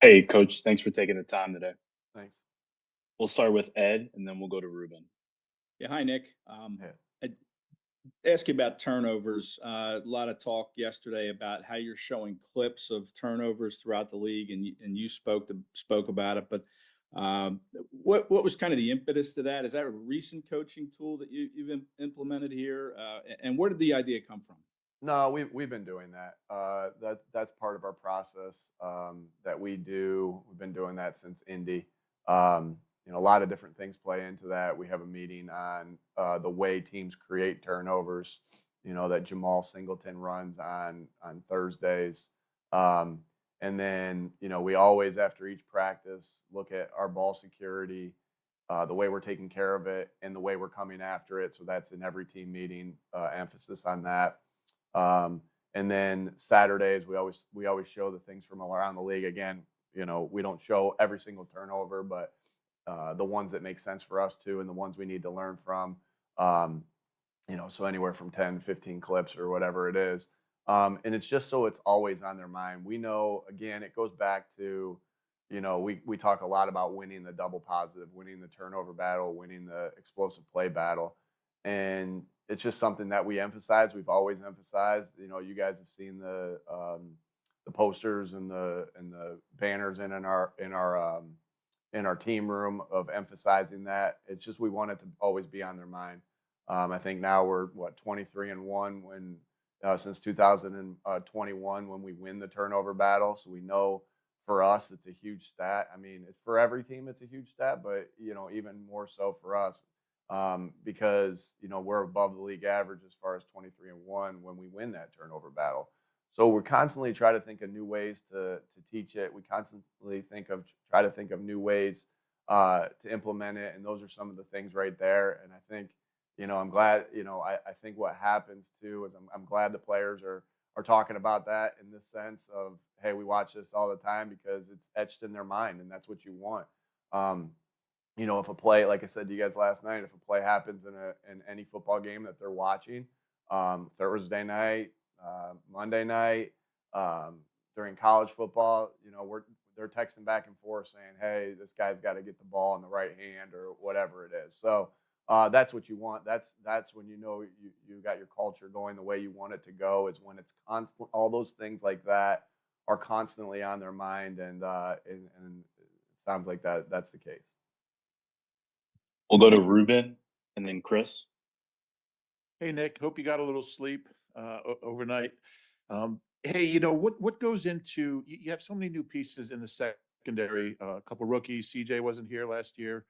Hey, Coach, thanks for taking the time today. Thanks. We'll start with Ed, and then we'll go to Ruben. Yeah, hi, Nick. Yeah. I ask you about turnovers. A lot of talk yesterday about how you're showing clips of turnovers throughout the league, and you spoke about it. But what was kind of the impetus to that? Is that a recent coaching tool that you've implemented here? And where did the idea come from? No, we've been doing that. That's part of our process that we do. We've been doing that since Indy. A lot of different things play into that. We have a meeting on the way teams create turnovers. That Jamal Singleton runs on Thursdays. Um, and then we always after each practice look at our ball security, the way we're taking care of it, and the way we're coming after it. So that's in every team meeting. Emphasis on that. And then Saturdays we always show the things from around the league. Again, we don't show every single turnover, but the ones that make sense for us to, and the ones we need to learn from. Um, so anywhere from 10, 15 clips or whatever it is. And it's just so it's always on their mind. We know, again, it goes back to, we talk a lot about winning the double positive, winning the turnover battle, winning the explosive play battle. And it's just something that we emphasize. We've always emphasized. You guys have seen the posters and the banners in our team room of emphasizing that. It's just we want it to always be on their mind. I think now we're 23-1 when since 2021 when we win the turnover battle. So we know for us it's a huge stat. I mean, it's for every team it's a huge stat, but even more so for us because we're above the league average as far as 23-1 when we win that turnover battle. So we're constantly trying to think of new ways to teach it. We constantly try to think of new ways to implement it, and those are some of the things right there. And I think I'm glad. I think what happens too is I'm glad the players are talking about that in this sense of, hey, we watch this all the time because it's etched in their mind, and that's what you want. Um, if a play, like I said to you guys last night, if a play happens in any football game that they're watching, Thursday night, Monday night, um, during college football, they're texting back and forth saying, "Hey, this guy's got to get the ball in the right hand," or whatever it is. So that's what you want. That's when you got your culture going the way you want it to go. Is when it's constant. All those things like that are constantly on their mind, and it sounds like that's the case. We'll go to Ruben, and then Chris. Hey, Nick, hope you got a little sleep overnight. Hey, what goes into you have so many new pieces in the secondary, a couple rookies. CJ wasn't here last year.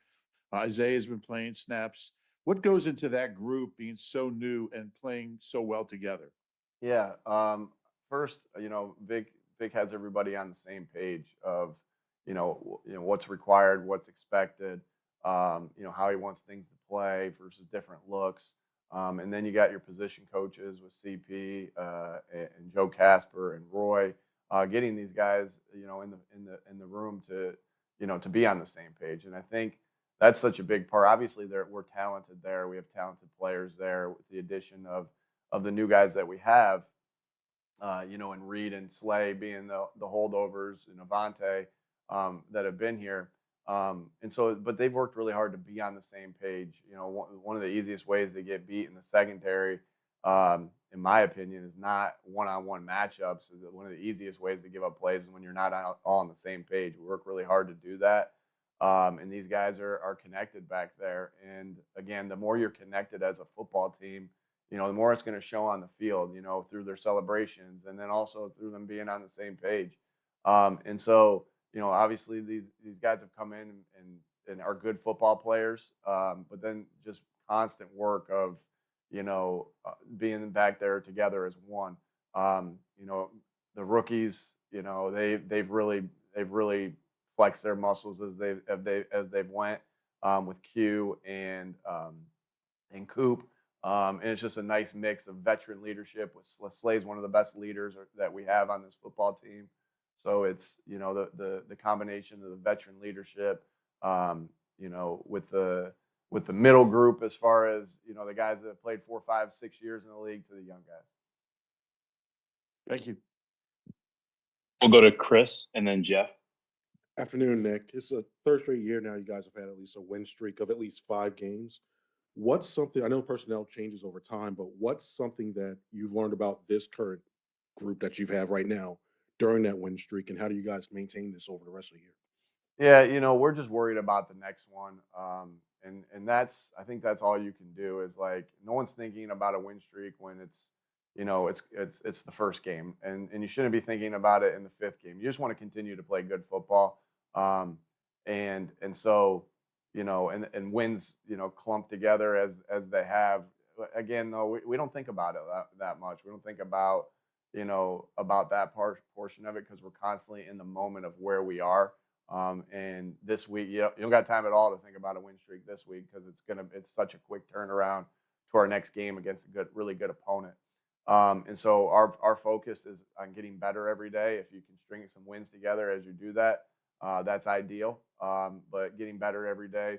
Isaiah's been playing snaps. What goes into that group being so new and playing so well together? Yeah. First, Vic has everybody on the same page of, what's required, what's expected, how he wants things to play versus different looks. And then you got your position coaches with CP and Joe Casper and Roy, getting these guys, in the room to be on the same page. And I think that's such a big part. Obviously, we're talented there. We have talented players there with the addition of the new guys that we have, and Reed and Slay being the holdovers and Avante that have been here. And so, but they've worked really hard to be on the same page. One of the easiest ways to get beat in the secondary, in my opinion, is not one-on-one matchups. One of the easiest ways to give up plays is when you're not all on the same page. We work really hard to do that. And these guys are connected back there. And again, the more you're connected as a football team, the more it's going to show on the field, through their celebrations and then also through them being on the same page. And so, obviously these guys have come in and are good football players, but then just constant work of, being back there together as one. The rookies, they've really flexed their muscles as they've went with Q and Coop. And it's just a nice mix of veteran leadership. With Slay's one of the best leaders that we have on this football team. So it's the combination of the veteran leadership, with the middle group as far as the guys that have played 4, 5, 6 years in the league to the young guys. Thank you. We'll go to Chris, and then Jeff. Afternoon, Nick. It's a third straight year now. You guys have had at least a win streak of at least 5 games. What's something I know personnel changes over time, but what's something that you've learned about this current group that you have right now during that win streak, and how do you guys maintain this over the rest of the year? Yeah, we're just worried about the next one, and that's I think that's all you can do is like no one's thinking about a win streak when it's the first game, and you shouldn't be thinking about it in the fifth game. You just want to continue to play good football, um, and so and wins clump together as they have. Again, though, we don't think about it that much. We don't think about about that portion of it because we're constantly in the moment of where we are. And this week, you don't got time at all to think about a win streak this week because it's such a quick turnaround to our next game against a really good opponent. And so our focus is on getting better every day. If you can string some wins together as you do that, that's ideal. But getting better every day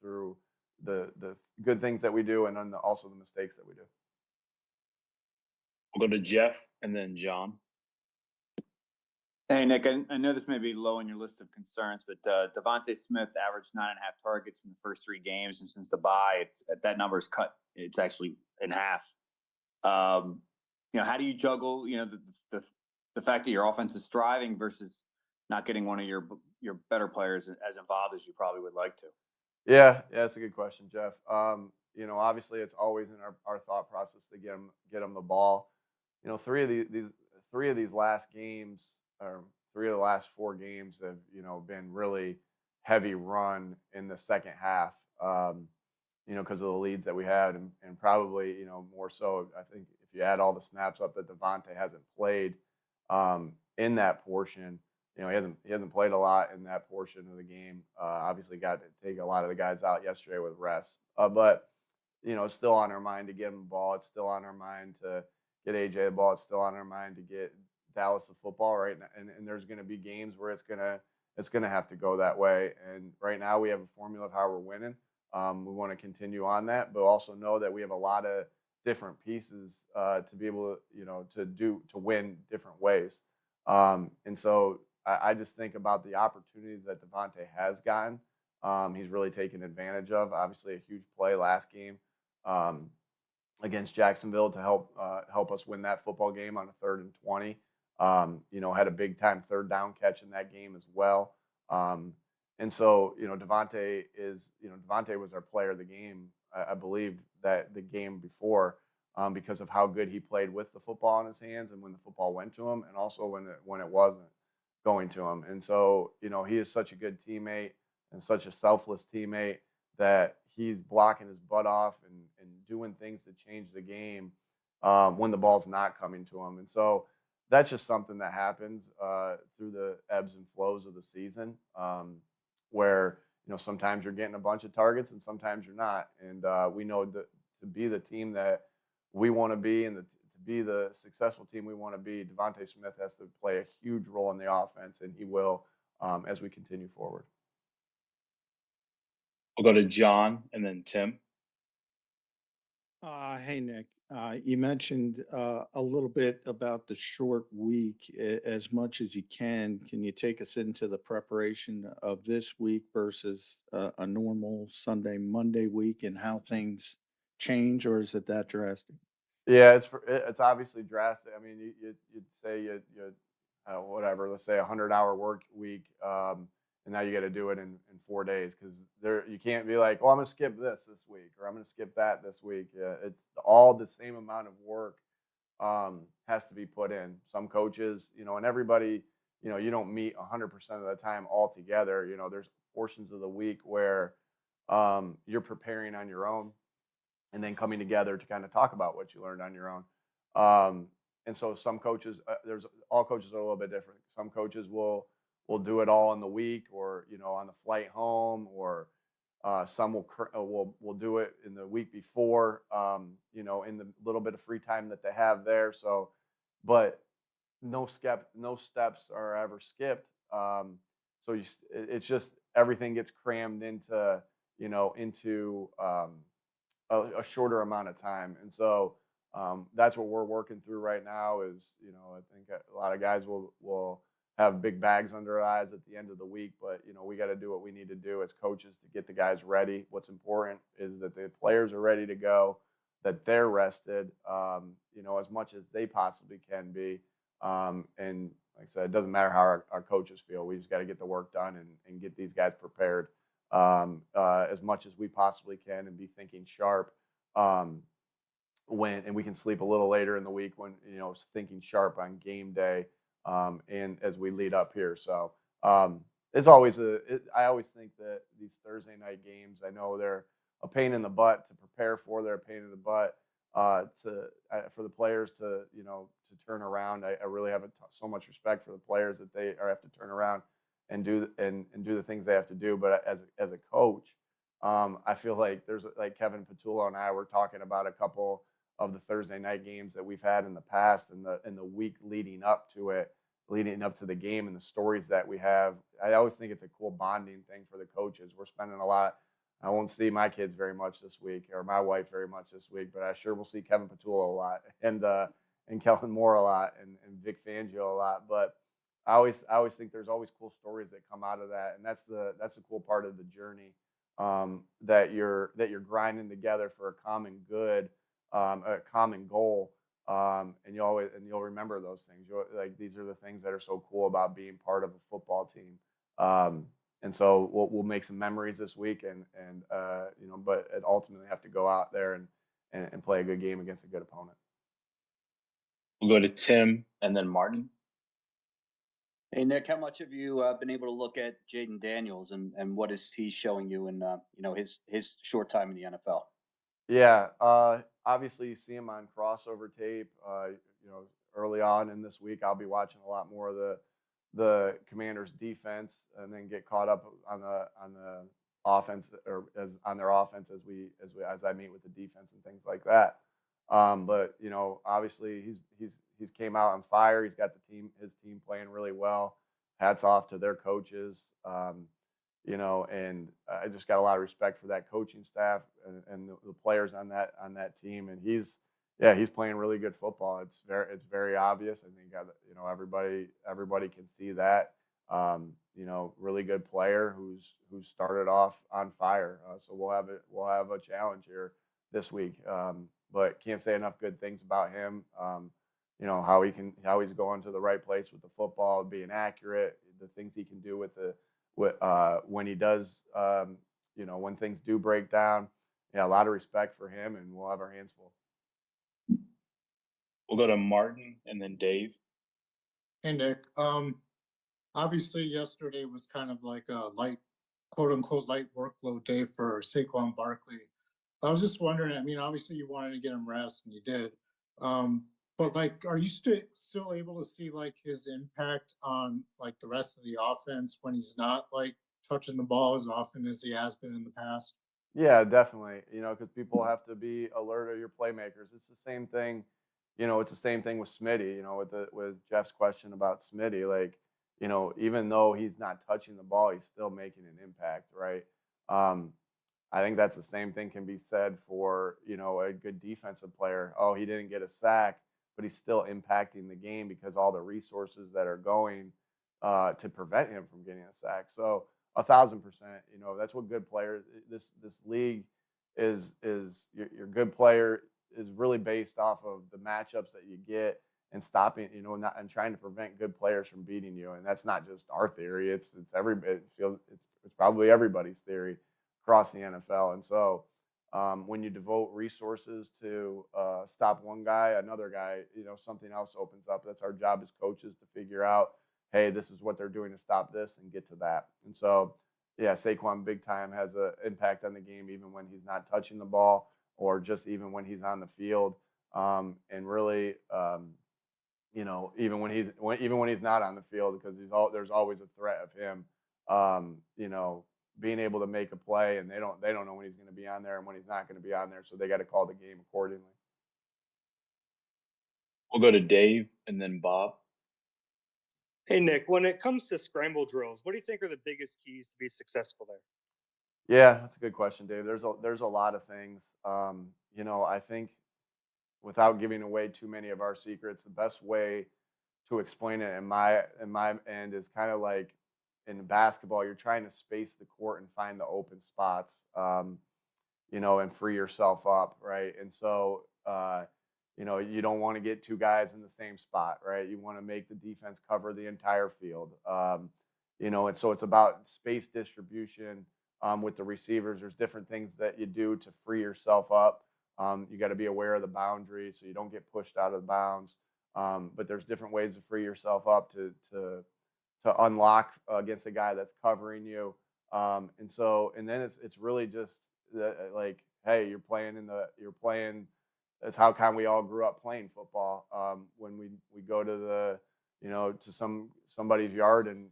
through the good things that we do and then also the mistakes that we do. We'll go to Jeff and then John. Hey, Nick, I know this may be low on your list of concerns, but Devonte Smith averaged 9.5 targets in the first 3 games, and since the bye, that number's cut. It's actually in half. How do you juggle, the fact that your offense is thriving versus not getting one of your better players as involved as you probably would like to? Yeah, that's a good question, Jeff. Obviously it's always in our thought process to get them the ball. Three of these last games, or 3 of the last 4 games have been really heavy run in the second half. Because of the leads that we had, and probably more so. I think if you add all the snaps up that Devonte hasn't played in that portion, he hasn't played a lot in that portion of the game. Obviously, got to take a lot of the guys out yesterday with rest, but it's still on our mind to get him the ball. It's still on our mind to get AJ the ball. It's still on our mind to get Dallas the football, right? And there's going to be games where it's gonna have to go that way. And right now we have a formula of how we're winning. We want to continue on that, but also know that we have a lot of different pieces to be able to win different ways. And so I just think about the opportunities that Devonte has gotten. He's really taken advantage of. Obviously, a huge play last game against Jacksonville to help us win that football game on a 3rd and 20. Had a big time 3rd down catch in that game as well. And so, Devonte was our player of the game, I believe, that the game before, because of how good he played with the football in his hands and when the football went to him, and also when it wasn't going to him. And so, he is such a good teammate and such a selfless teammate that he's blocking his butt off and doing things to change the game when the ball's not coming to him. And so that's just something that happens through the ebbs and flows of the season. Where sometimes you're getting a bunch of targets and sometimes you're not, and we know that to be the team that we want to be and to be the successful team we want to be, Devonte Smith has to play a huge role in the offense, and he will as we continue forward. We'll go to John and then Tim. Hey, Nick. You mentioned a little bit about the short week. As much as you can you take us into the preparation of this week versus a normal Sunday, Monday week, and how things change, or is it that drastic? Yeah, it's obviously drastic. I mean, you'd say you whatever, let's say 100-hour work week, and now you got to do it in 4 days because you can't be like, oh, I'm gonna skip this week or I'm gonna skip that this week. Yeah, it's all the same amount of work has to be put in. Some coaches, and everybody, you don't meet 100% of the time all together. There's portions of the week where you're preparing on your own and then coming together to kind of talk about what you learned on your own. And so some coaches, all coaches are a little bit different. Some coaches will do it all in the week or on the flight home, or some will do it in the week before, in the little bit of free time that they have there. So, but no steps are ever skipped. So it's just everything gets crammed into a shorter amount of time. And so that's what we're working through right now is, I think a lot of guys will have big bags under our eyes at the end of the week, but we got to do what we need to do as coaches to get the guys ready. What's important is that the players are ready to go, that they're rested, as much as they possibly can be. And like I said, it doesn't matter how our coaches feel. We just got to get the work done and get these guys prepared as much as we possibly can and be thinking sharp. And we can sleep a little later in the week when thinking sharp on game day and as we lead up here. So it's always I always think that these Thursday night games, I know they're a pain in the butt to prepare for. They're a pain in the butt for the players to to turn around. I really have so much respect for the players that they have to turn around and do the things they have to do. But as a coach, I feel like there's like Kevin Petullo and I were talking about a couple of the Thursday night games that we've had in the past and the week leading up to it, leading up to the game and the stories that we have. I always think it's a cool bonding thing for the coaches. We're spending a lot. I won't see my kids very much this week or my wife very much this week, but I sure will see Kevin Petullo a lot and Kellen Moore a lot and Vic Fangio a lot. But I always think there's always cool stories that come out of that, and that's the cool part of the journey that you're grinding together for a common good, a common goal, and you'll remember those things. Like these are the things that are so cool about being part of a football team. And so we'll make some memories this week, but ultimately have to go out there and play a good game against a good opponent. We'll go to Tim and then Martin. Hey Nick, how much have you been able to look at Jaden Daniels and what is he showing you in his short time in the NFL? Yeah, obviously you see him on crossover tape. Early on in this week, I'll be watching a lot more of the Commanders' defense, and then get caught up on the offense on their offense as I meet with the defense and things like that. But obviously he's came out on fire. He's got his team playing really well. Hats off to their coaches. And I just got a lot of respect for that coaching staff and the players on that team. And he's playing really good football. It's very obvious. I think everybody can see that. Really good player who's started off on fire. So we'll have a challenge here this week. But can't say enough good things about him. How he's going to the right place with the football, being accurate, the things he can do when he does, when things do break down. Yeah, a lot of respect for him, and we'll have our hands full. We'll go to Martin and then Dave. Hey Nick, obviously yesterday was kind of like a light, quote unquote, light workload day for Saquon Barkley. I was just wondering, I mean, obviously you wanted to get him rest and you did. But like, are you still able to see like his impact on like the rest of the offense when he's not like touching the ball as often as he has been in the past? Yeah, definitely. Because people have to be alert of your playmakers. It's the same thing. It's the same thing with Smitty. With Jeff's question about Smitty, like, even though he's not touching the ball, he's still making an impact, right? I think that's the same thing can be said for a good defensive player. Oh, he didn't get a sack, but he's still impacting the game because all the resources that are going to prevent him from getting a sack. So 1,000%, that's what good players. This league is your good player is really based off of the matchups that you get and stopping, and trying to prevent good players from beating you. And that's not just our theory. It's probably everybody's theory across the NFL. And so when you devote resources to stop one guy, another guy, something else opens up. That's our job as coaches to figure out, hey, this is what they're doing to stop this and get to that. And so, yeah, Saquon big time has an impact on the game, even when he's not touching the ball or just even when he's on the field. And really, even when he's not on the field, because there's always a threat of him, being able to make a play, and they don't know when he's going to be on there and when he's not going to be on there, so they got to call the game accordingly. We'll go to Dave and then Bob. Hey, Nick, when it comes to scramble drills, what do you think are the biggest keys to be successful there? Yeah, that's a good question, Dave. There's a lot of things. I think without giving away too many of our secrets, the best way to explain it in my end is kind of like in basketball, you're trying to space the court and find the open spots, and free yourself up, right? And so, you don't want to get two guys in the same spot, right? You want to make the defense cover the entire field, and so it's about space distribution with the receivers. There's different things that you do to free yourself up. You got to be aware of the boundary so you don't get pushed out of bounds. But there's different ways to free yourself up to unlock against a guy that's covering you. And then it's really just like, hey, you're playing. That's how kind we all grew up playing football. When we go to to somebody's yard and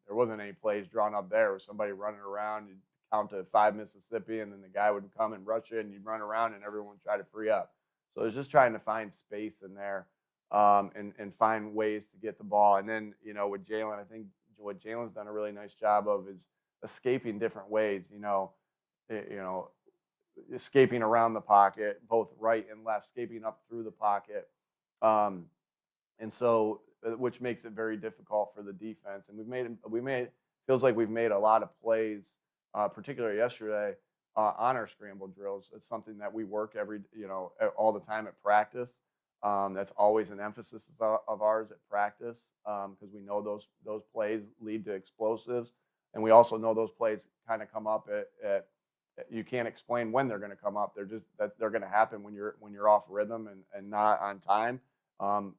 there wasn't any plays drawn up there. It was somebody running around. You'd count to 5 Mississippi, and then the guy would come and rush you, and you'd run around, and everyone would try to free up. So it's just trying to find space in there, and find ways to get the ball. And then with Jalen, I think what Jalen's done a really nice job of is escaping different ways. Escaping around the pocket, both right and left, escaping up through the pocket. And so, which makes it very difficult for the defense. And feels like we've made a lot of plays, particularly yesterday, on our scramble drills. It's something that we work all the time at practice. That's always an emphasis of ours at practice, because we know those plays lead to explosives. And we also know those plays kind of come up at you can't explain when they're going to come up. They're going to happen when you're off rhythm and not on time.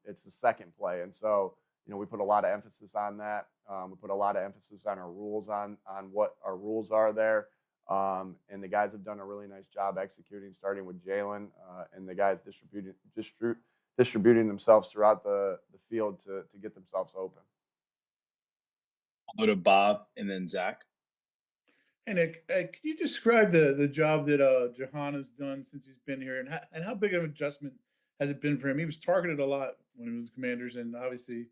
It's the second play. And so, we put a lot of emphasis on that. We put a lot of emphasis on our rules, on what our rules are there. And the guys have done a really nice job executing, starting with Jalen, and the guys distributing themselves throughout the field to get themselves open. I'll go to Bob and then Zach. Hey, Nick, can you describe the job that Jahan has done since he's been here, and how big of an adjustment has it been for him? He was targeted a lot when he was the Commanders, and obviously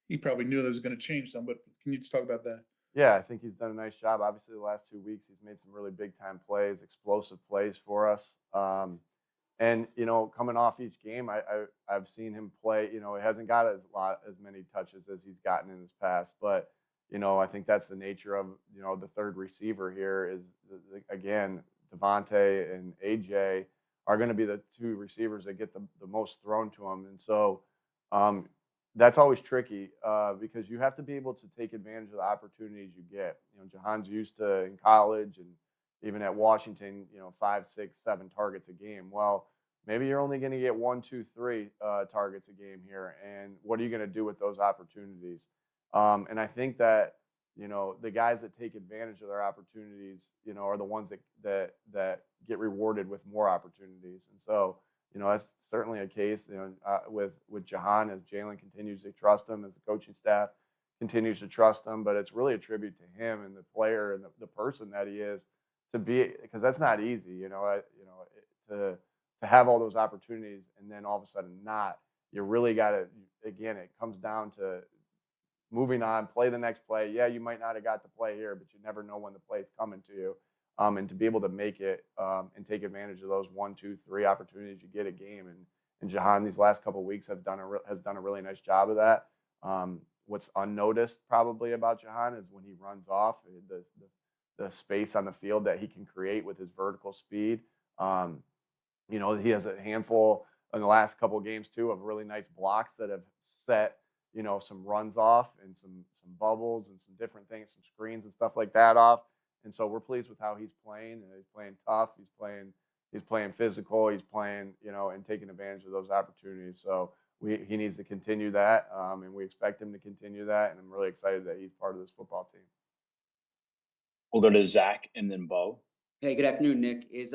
he probably knew that was going to change some. But can you just talk about that? Yeah, I think he's done a nice job. Obviously, the last 2 weeks he's made some really big time plays, explosive plays for us. And coming off each game, I've seen him play. He hasn't got as many touches as he's gotten in his past, but I think that's the nature of the third receiver here is again Devonte and AJ are going to be the two receivers that get the most thrown to them, and so that's always tricky because you have to be able to take advantage of the opportunities you get. Jahan's used to in college and even at Washington, 5, 6, 7 targets a game. Well, maybe you're only going to get 1, 2, 3 targets a game here, and what are you going to do with those opportunities? And I think that the guys that take advantage of their opportunities, are the ones that get rewarded with more opportunities. And so, that's certainly a case, with Jahan as Jalen continues to trust him, as the coaching staff continues to trust him. But it's really a tribute to him and the player and the person that he is to be, because that's not easy, to have all those opportunities and then all of a sudden not. You really got to. Again, it comes down to moving on, play the next play. Yeah, you might not have got the play here, but you never know when the play's coming to you. And to be able to make it and take advantage of those 1, 2, 3 opportunities you get a game. And Jahan these last couple of weeks has done a really nice job of that. What's unnoticed probably about Jahan is when he runs off, the space on the field that he can create with his vertical speed. He has a handful in the last couple of games too of really nice blocks that have set some runs off and some bubbles and some different things, some screens and stuff like that off. And so we're pleased with how he's playing. And he's playing tough. He's playing physical. He's playing, and taking advantage of those opportunities. So he needs to continue that, and we expect him to continue that. And I'm really excited that he's part of this football team. We'll go to Zach and then Bo. Hey, good afternoon, Nick. Is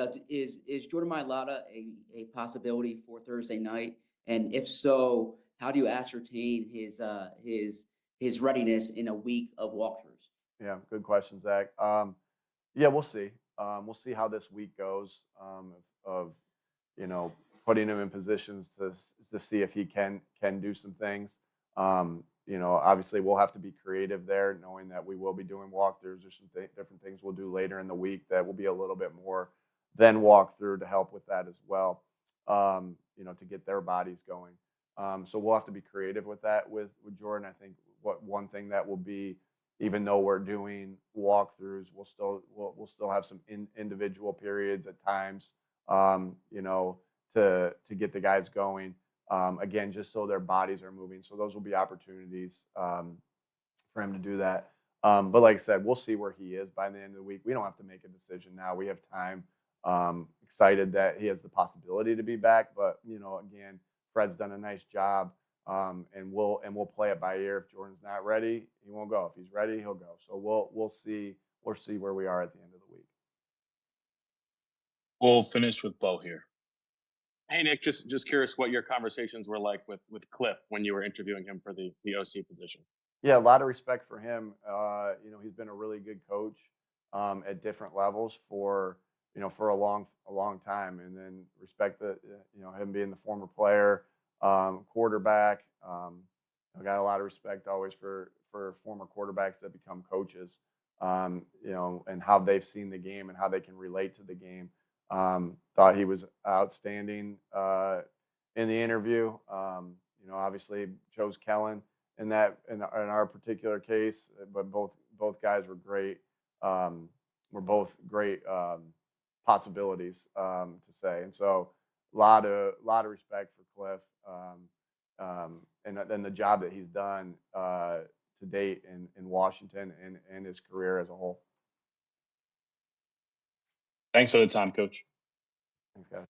Jordan Milada a possibility for Thursday night? And if so, how do you ascertain his readiness in a week of walkthroughs? Yeah, good question, Zach. Yeah, we'll see. We'll see how this week goes of putting him in positions to see if he can do some things. Obviously we'll have to be creative there, knowing that we will be doing walkthroughs. There's some different things we'll do later in the week that will be a little bit more than walkthrough to help with that as well. To get their bodies going. So we'll have to be creative with that with Jordan. I think one thing that will be, even though we're doing walkthroughs, we'll still have some individual periods at times, to get the guys going. Again, just so their bodies are moving. So those will be opportunities for him to do that. But like I said, we'll see where he is by the end of the week. We don't have to make a decision now. We have time. Excited that he has the possibility to be back, but again, Fred's done a nice job, and we'll play it by ear. If Jordan's not ready, he won't go. If he's ready, he'll go. So we'll see where we are at the end of the week. We'll finish with Bo here. Hey, Nick, just curious what your conversations were like with Cliff when you were interviewing him for the OC position. Yeah, a lot of respect for him. He's been a really good coach at different levels for a long time, and then respect that him being the former player, quarterback. I got a lot of respect always for former quarterbacks that become coaches, and how they've seen the game and how they can relate to the game. Thought he was outstanding in the interview. Obviously chose Kellen in our particular case, but both guys were great. Were both great possibilities to say, and so a lot of respect for Cliff, and then the job that he's done to date in Washington and his career as a whole. Thanks for the time, Coach. Thanks, guys.